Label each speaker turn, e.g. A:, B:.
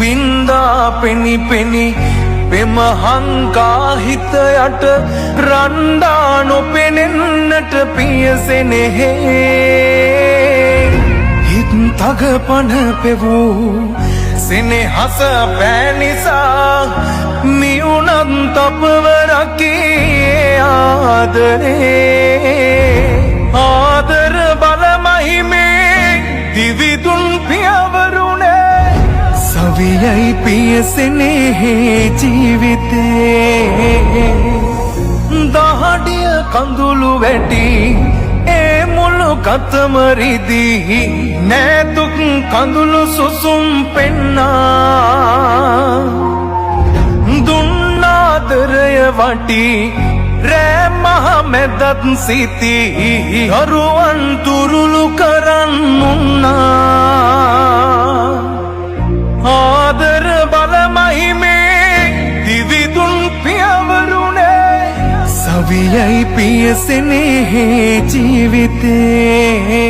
A: වින්දා පෙනි පෙනි පෙම හංකා හිත යට රණ්ඩා නොපෙනෙන්නට පියසෙනෙහි හිත් තගපන පෙවූ සෙනෙහස පෑනිසා මියුනත් අපව රකී ආදර බලමහිමේ දිවිදුන් පියවරුනේ සවියයි පියසෙනෙහි ජීවිතේ දහඩිය කඳුළු වැටි ඒ මුළු කතම රිදී නෑතුක් කඳුළු සුසුම් පෙන්නා දුන්නාදරය වටි රෑ මහ මැදත් සිති හරුවන් තුරුළු කරන්නුන්නා ආදර බලමහිමේ දිවිදුන් පියවරුනේ සවියයි පියසෙනෙහි ජීවිතේ